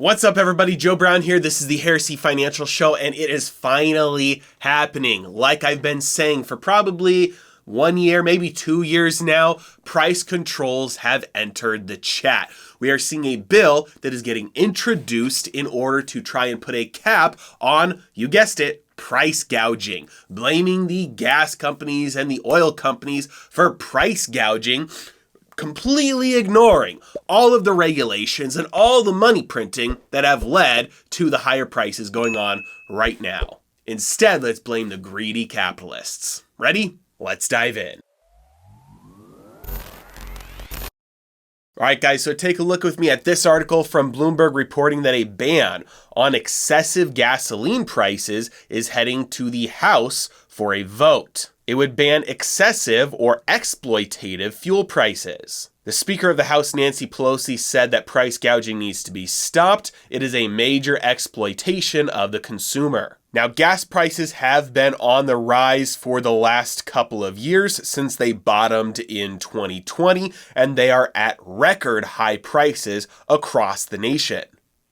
What's up, everybody? Joe Brown here. This is the Heresy Financial Show, and it is finally happening. Like I've been saying for probably 1 year, maybe 2 years now, price controls have entered the chat. We are seeing a bill that is getting introduced in order to try and put a cap on, you guessed it, price gouging, blaming the gas companies and the oil companies for price gouging, completely ignoring all of the regulations and all the money printing that have led to the higher prices going on right now. Instead, let's blame the greedy capitalists. Ready? Let's dive in. All right, guys, so take a look with me at this article from Bloomberg reporting that a ban on excessive gasoline prices is heading to the House for a vote. It would ban excessive or exploitative fuel prices. The Speaker of the House, Nancy Pelosi, said that price gouging needs to be stopped. It is a major exploitation of the consumer. Now, gas prices have been on the rise for the last couple of years since they bottomed in 2020, and they are at record high prices across the nation.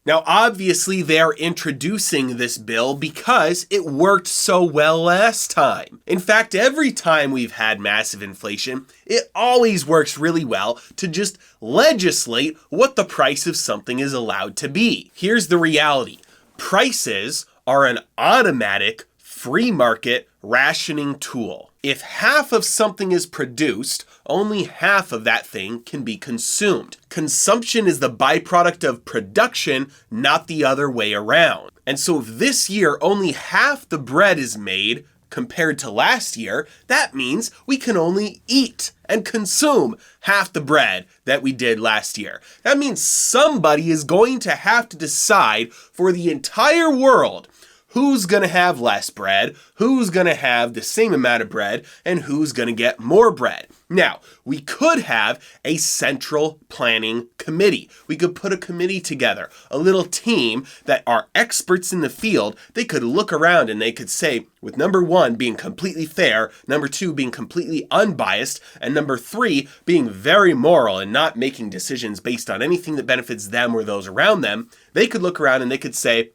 Now, obviously, they're introducing this bill because it worked so well last time. In fact, every time we've had massive inflation, it always works really well to just legislate what the price of something is allowed to be. Here's the reality. Prices are an automatic free market rationing tool. If half of something is produced, only half of that thing can be consumed. Consumption is the byproduct of production, not the other way around. And so if this year only half the bread is made compared to last year, that means we can only eat and consume half the bread that we did last year. That means somebody is going to have to decide for the entire world who's going to have less bread, who's going to have the same amount of bread, and who's going to get more bread. Now, we could have a central planning committee. We could put a committee together, a little team that are experts in the field. They could look around and they could say, with number one being completely fair, number two being completely unbiased, and number three being very moral and not making decisions based on anything that benefits them or those around them, they could look around and they could say,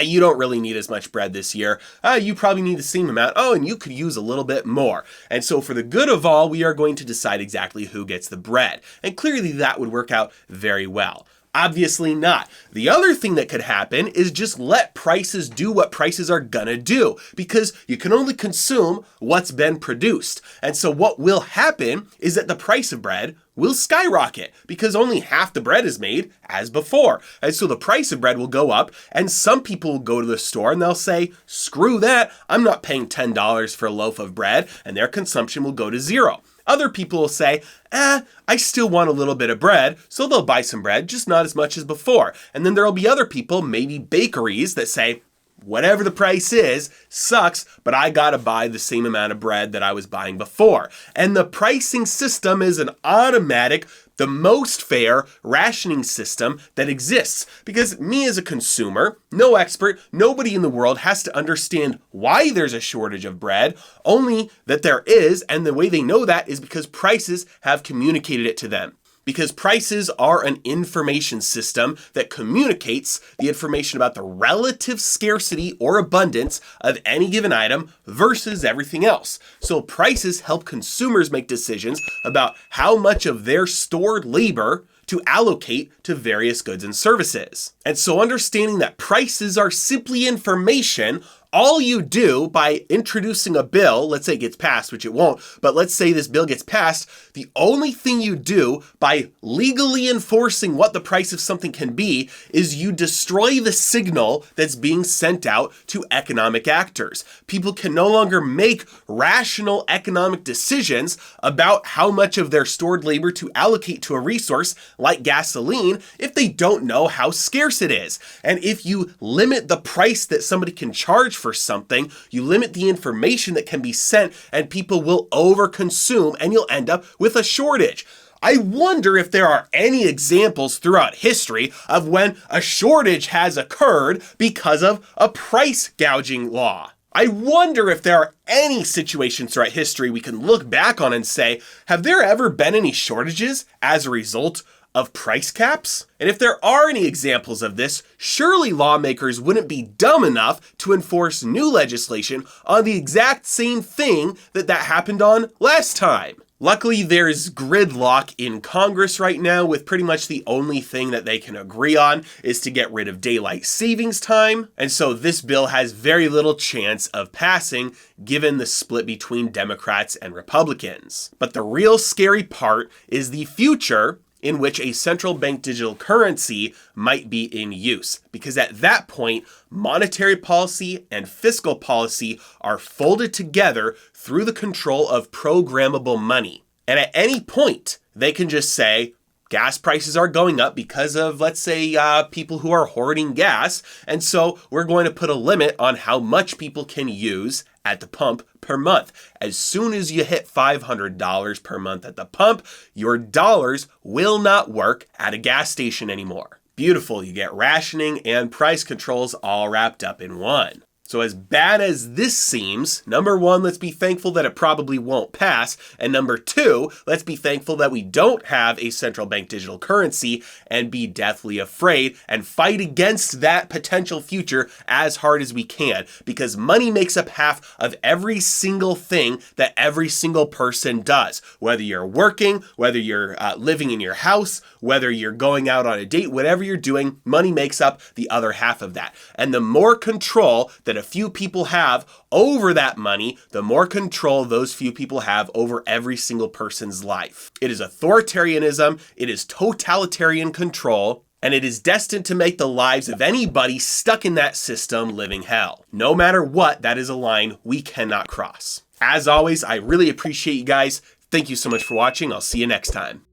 you don't really need as much bread this year. You probably need the same amount. Oh, and you could use a little bit more. And so for the good of all, we are going to decide exactly who gets the bread. And clearly that would work out very well. Obviously not. The other thing that could happen is just let prices do what prices are gonna do, because you can only consume what's been produced. And so what will happen is that the price of bread will skyrocket because only half the bread is made as before. And so the price of bread will go up, and some people will go to the store and they'll say, screw that, I'm not paying $10 for a loaf of bread, and their consumption will go to zero. Other people will say, I still want a little bit of bread, so they'll buy some bread, just not as much as before. And then there'll be other people, maybe bakeries, that say, whatever the price is, sucks, but I gotta buy the same amount of bread that I was buying before. And the pricing system is an automatic, the most fair rationing system that exists. Because me as a consumer, no expert, nobody in the world has to understand why there's a shortage of bread, only that there is, and the way they know that is because prices have communicated it to them. Because prices are an information system that communicates the information about the relative scarcity or abundance of any given item versus everything else. So prices help consumers make decisions about how much of their stored labor to allocate to various goods and services. And so understanding that prices are simply information, all you do by introducing a bill, let's say it gets passed, which it won't, but let's say this bill gets passed, the only thing you do by legally enforcing what the price of something can be is you destroy the signal that's being sent out to economic actors. People can no longer make rational economic decisions about how much of their stored labor to allocate to a resource like gasoline if they don't know how scarce it is. And if you limit the price that somebody can charge for something, you limit the information that can be sent, and people will overconsume, and you'll end up with a shortage. I wonder if there are any examples throughout history of when a shortage has occurred because of a price gouging law. I wonder if there are any situations throughout history we can look back on and say, have there ever been any shortages as a result of price caps? And if there are any examples of this, surely lawmakers wouldn't be dumb enough to enforce new legislation on the exact same thing that happened on last time. Luckily, there's gridlock in Congress right now, with pretty much the only thing that they can agree on is to get rid of daylight savings time. And so this bill has very little chance of passing, given the split between Democrats and Republicans. But the real scary part is the future in which a central bank digital currency might be in use. Because at that point, monetary policy and fiscal policy are folded together through the control of programmable money. And at any point, they can just say, gas prices are going up because of, let's say, people who are hoarding gas. And so we're going to put a limit on how much people can use at the pump per month. As soon as you hit $500 per month at the pump, your dollars will not work at a gas station anymore. Beautiful, you get rationing and price controls all wrapped up in one. So as bad as this seems, number one, let's be thankful that it probably won't pass. And number two, let's be thankful that we don't have a central bank digital currency and be deathly afraid and fight against that potential future as hard as we can. Because money makes up half of every single thing that every single person does. Whether you're working, whether you're living in your house, whether you're going out on a date, whatever you're doing, money makes up the other half of that. And the more control that a few people have over that money, the more control those few people have over every single person's life. It is authoritarianism, it is totalitarian control, and it is destined to make the lives of anybody stuck in that system living hell. No matter what, that is a line we cannot cross. As always, I really appreciate you guys. Thank you so much for watching. I'll see you next time.